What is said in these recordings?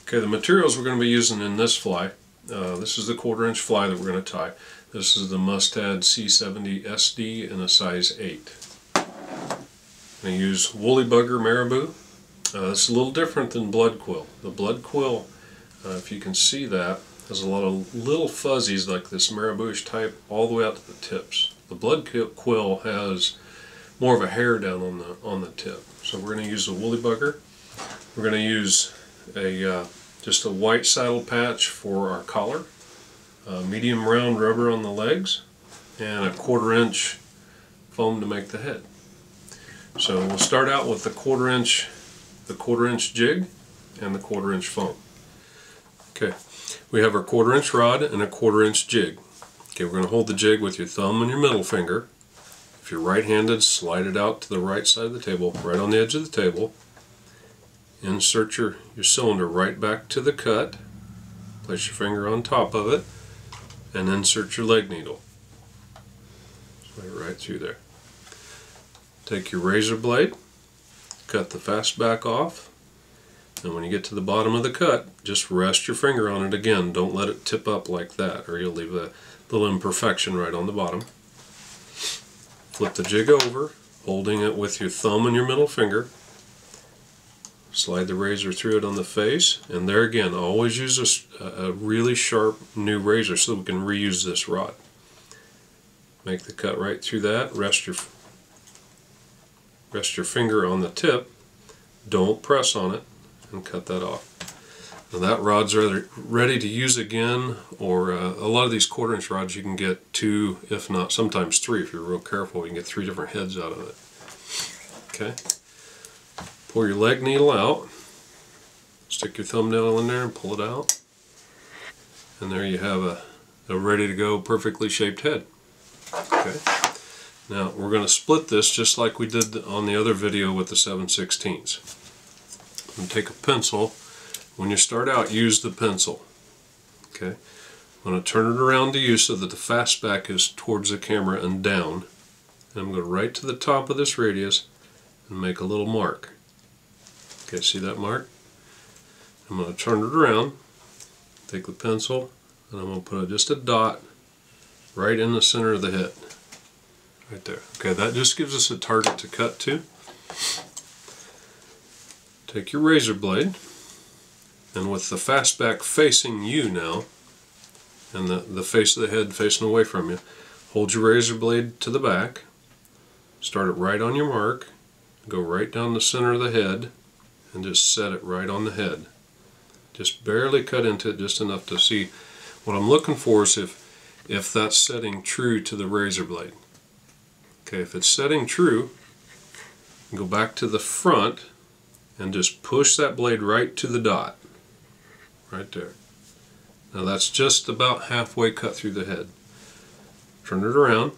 Okay, the materials we're going to be using in this fly, this is the 1/4" fly that we're going to tie. This is the Mustad C70 SD in a size 8. I'm going to use woolly bugger marabou. This is a little different than blood quill. The blood quill, if you can see that, has a lot of little fuzzies like this marabouish type all the way out to the tips. The blood quill has more of a hair down on the tip. So we're going to use the woolly bugger. We're going to use just a white saddle patch for our collar, medium round rubber on the legs, and a 1/4" foam to make the head. So we'll start out with the 1/4" jig and the 1/4" foam. Okay, we have our 1/4" rod and a 1/4" jig. Okay, we're going to hold the jig with your thumb and your middle finger. If you're right-handed, slide it out to the right side of the table, right on the edge of the table. Insert your cylinder right back to the cut. Place your finger on top of it and insert your leg needle. Right through there. Take your razor blade, cut the fastback off, and when you get to the bottom of the cut, just rest your finger on it again. Don't let it tip up like that or you'll leave a little imperfection right on the bottom. Flip the jig over, holding it with your thumb and your middle finger. Slide the razor through it on the face, and there again, always use a really sharp new razor so that we can reuse this rod. Make the cut right through that. Rest your finger on the tip. Don't press on it, and cut that off. Now that rod's ready to use again, or a lot of these 1/4" rods you can get 2, if not sometimes 3 if you're real careful. You can get 3 different heads out of it. Okay. Pull your leg needle out, stick your thumbnail in there and pull it out, and there you have a ready to go perfectly shaped head. Okay. Now we're going to split this just like we did on the other video with the 7/16. I'm going to take a pencil. When you start out, use the pencil. Okay. I'm going to turn it around to you so that the fastback is towards the camera and down. And I'm going to go right to the top of this radius and make a little mark. Okay, see that mark? I'm going to turn it around, take the pencil, and I'm going to put just a dot right in the center of the head. Right there. Okay, that just gives us a target to cut to. Take your razor blade, and with the fastback facing you now, and the face of the head facing away from you, hold your razor blade to the back, start it right on your mark, go right down the center of the head, and just set it right on the head. Just barely cut into it, just enough to see. What I'm looking for is if that's setting true to the razor blade. Okay, if it's setting true, go back to the front and just push that blade right to the dot. Right there. Now that's just about halfway cut through the head. Turn it around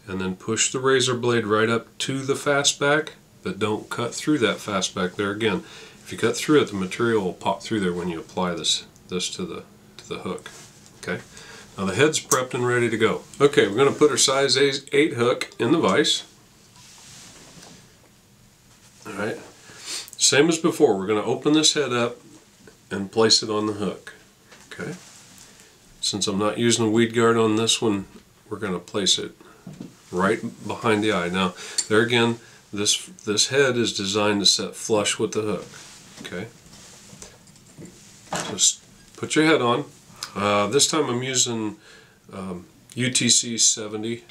and then push the razor blade right up to the fastback, but don't cut through that fastback there again. If you cut through it, the material will pop through there when you apply this to the hook. Okay. Now the head's prepped and ready to go. Okay, we're going to put our size 8 hook in the vise. All right. Same as before, we're going to open this head up and place it on the hook. Okay. Since I'm not using a weed guard on this one, we're going to place it right behind the eye. Now, there again, this head is designed to set flush with the hook. Okay. Just put your head on. This time I'm using UTC 70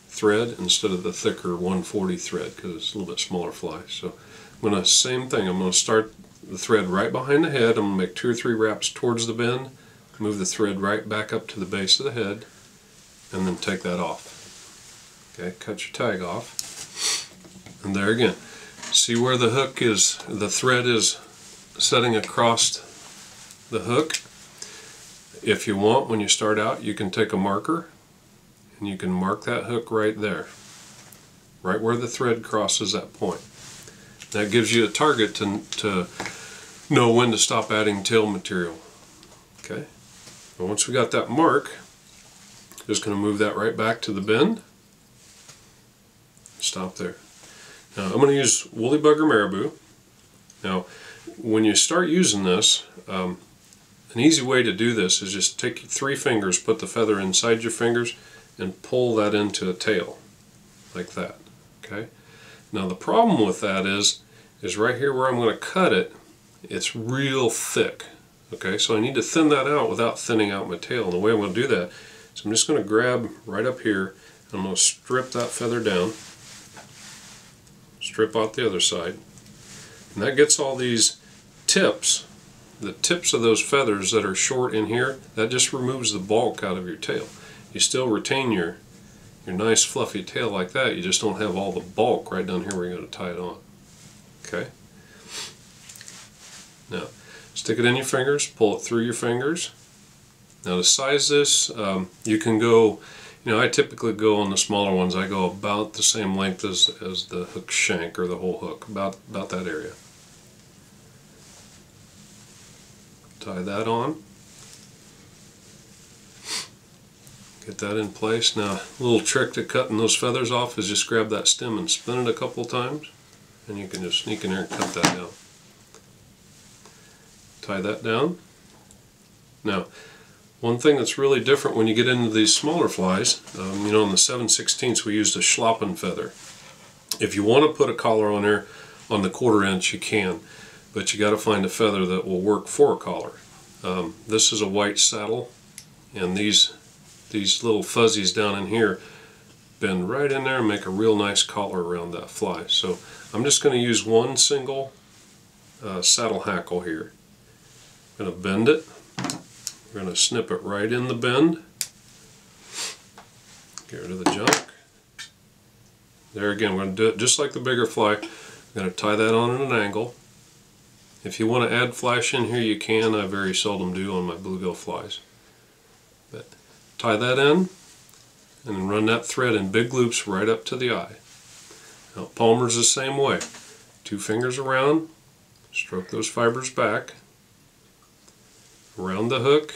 thread instead of the thicker 140 thread because it's a little bit smaller fly. So I'm going to, same thing, I'm going to start the thread right behind the head. I'm going to make 2 or 3 wraps towards the bend, move the thread right back up to the base of the head, and then take that off. Okay, cut your tag off. And there again, see where the hook is, the thread is setting across the hook. If you want, when you start out, you can take a marker and you can mark that hook right there, right where the thread crosses that point. That gives you a target to know when to stop adding tail material. Okay, and once we got that mark, just going to move that right back to the bend. Stop there. Now I'm going to use woolly bugger marabou. Now when you start using this, an easy way to do this is just take 3 fingers, put the feather inside your fingers, and pull that into a tail, like that. Okay. Now the problem with that is right here where I'm going to cut it, it's real thick. Okay, so I need to thin that out without thinning out my tail. And the way I'm going to do that is I'm just going to grab right up here, and I'm going to strip that feather down, strip out the other side, and that gets all these tips, the tips of those feathers that are short in here. That just removes the bulk out of your tail. You still retain your nice fluffy tail like that, you just don't have all the bulk right down here where you're going to tie it on. Okay? Now, stick it in your fingers, pull it through your fingers. Now to size this, you can go, I typically go on the smaller ones, I go about the same length as the hook shank or the whole hook, about that area. Tie that on. Get that in place. Now, a little trick to cutting those feathers off is just grab that stem and spin it a couple times, and you can just sneak in there and cut that down. Tie that down. Now, one thing that's really different when you get into these smaller flies, on the 7/16 we used a schlappen feather. If you want to put a collar on there on the 1/4 inch, you can, but you got to find a feather that will work for a collar. This is a white saddle, and these little fuzzies down in here bend right in there and make a real nice collar around that fly. So I'm just going to use one single saddle hackle here. I'm going to bend it. We're going to snip it right in the bend. Get rid of the junk. There again, we're going to do it just like the bigger fly. I'm going to tie that on at an angle. If you want to add flash in here, you can. I very seldom do on my bluegill flies. But tie that in, and then run that thread in big loops right up to the eye. Now Palmer's the same way. 2 fingers around, stroke those fibers back, around the hook,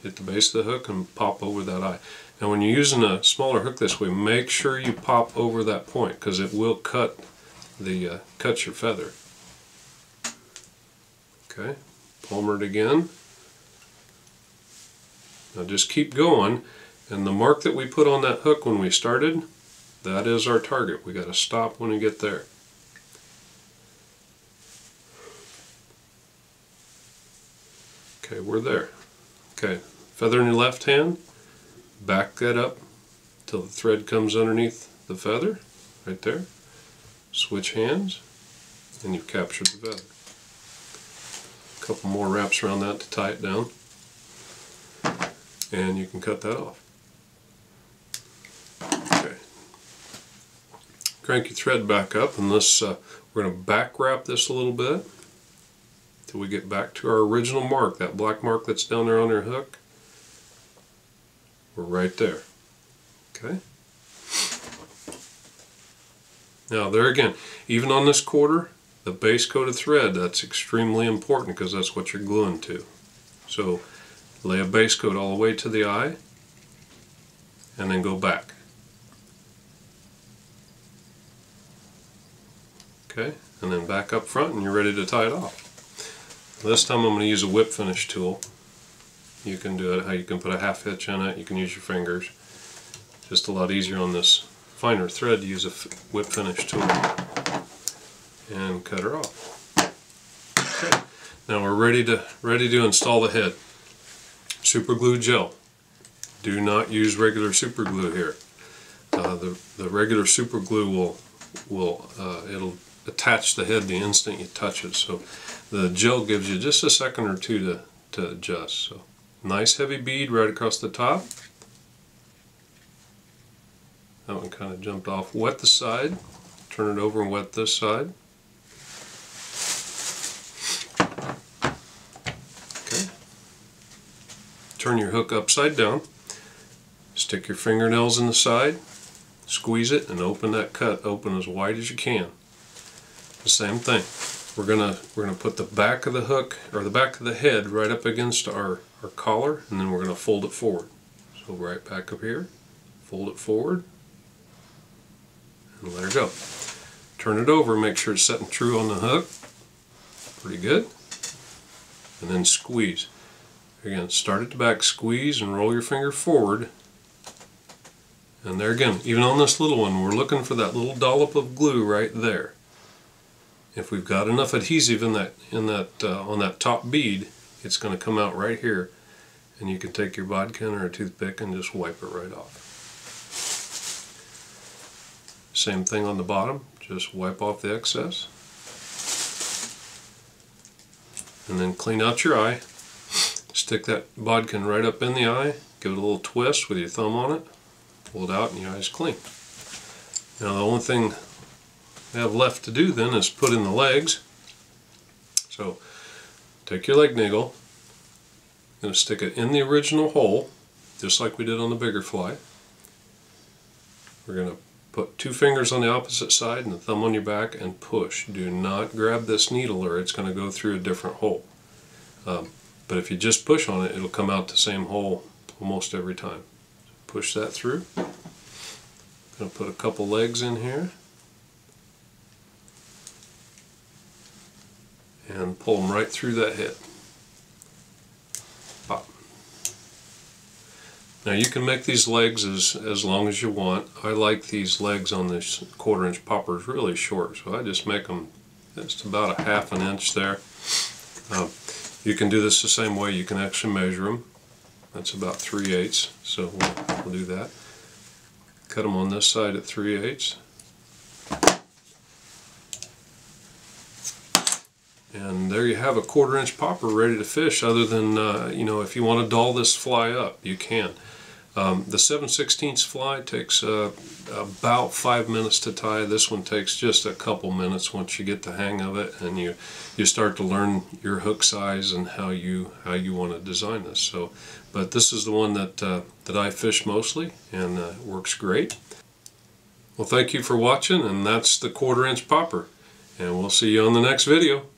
hit the base of the hook, and pop over that eye. Now when you're using a smaller hook this way, make sure you pop over that point, because it will cut your feather. Okay, palmer it again. Now just keep going, and the mark that we put on that hook when we started, that is our target. We got to stop when we get there. Okay, we're there. Okay, feather in your left hand, back that up till the thread comes underneath the feather, right there. Switch hands, and you've captured the feather. A couple more wraps around that to tie it down, and you can cut that off. Okay. Crank your thread back up, and we're going to back wrap this a little bit till we get back to our original mark, that black mark that's down there on your hook. We're right there. Okay. Now there again, even on this 1/4, the base coated thread, that's extremely important because that's what you're gluing to. So lay a base coat all the way to the eye, and then go back. Okay, and then back up front, and you're ready to tie it off. This time I'm going to use a whip finish tool. You can do it how you can put a 1/2 hitch in it, you can use your fingers. Just a lot easier on this finer thread to use a whip finish tool. And cut her off. Okay. Now we're ready to install the head. Super glue gel. Do not use regular super glue here. The regular super glue it'll attach the head the instant you touch it. So the gel gives you just a second or two to adjust. So nice heavy bead right across the top. That one kind of jumped off. Wet the side. Turn it over and wet this side. Turn your hook upside down, stick your fingernails in the side, squeeze it, and open that cut, open as wide as you can. The same thing. We're gonna put the back of the hook, or the back of the head, right up against our collar, and then we're gonna fold it forward. So right back up here, fold it forward, and let her go. Turn it over, make sure it's setting true on the hook. Pretty good. And then squeeze. Again, start at the back, squeeze, and roll your finger forward. And there again, even on this little one, we're looking for that little dollop of glue right there. If we've got enough adhesive on that top bead, it's going to come out right here, and you can take your bodkin or a toothpick and just wipe it right off. Same thing on the bottom, just wipe off the excess. And then clean out your eye. Stick that bodkin right up in the eye, give it a little twist with your thumb on it, pull it out, and your eye's clean. Now the only thing we have left to do then is put in the legs. So take your leg niggle, going to stick it in the original hole, just like we did on the bigger fly. We're going to put 2 fingers on the opposite side and the thumb on your back and push. Do not grab this needle or it's going to go through a different hole. But if you just push on it, it'll come out the same hole almost every time. Push that through. Going to put a couple legs in here. And pull them right through that head. Pop. Now you can make these legs as long as you want. I like these legs on this 1/4 inch poppers really short, so I just make them just about a 1/2 inch there. You can do this the same way. You can actually measure them. That's about 3/8, so we'll do that. Cut them on this side at 3/8. And there you have a 1/4 inch popper ready to fish. Other than, you know, if you want to doll this fly up, you can. The 7/16 fly takes about 5 minutes to tie. This one takes just a couple minutes once you get the hang of it, and you start to learn your hook size and how you want to design this. So, but this is the one that I fish mostly, and works great. Well, thank you for watching, and that's the 1/4 inch popper, and we'll see you on the next video.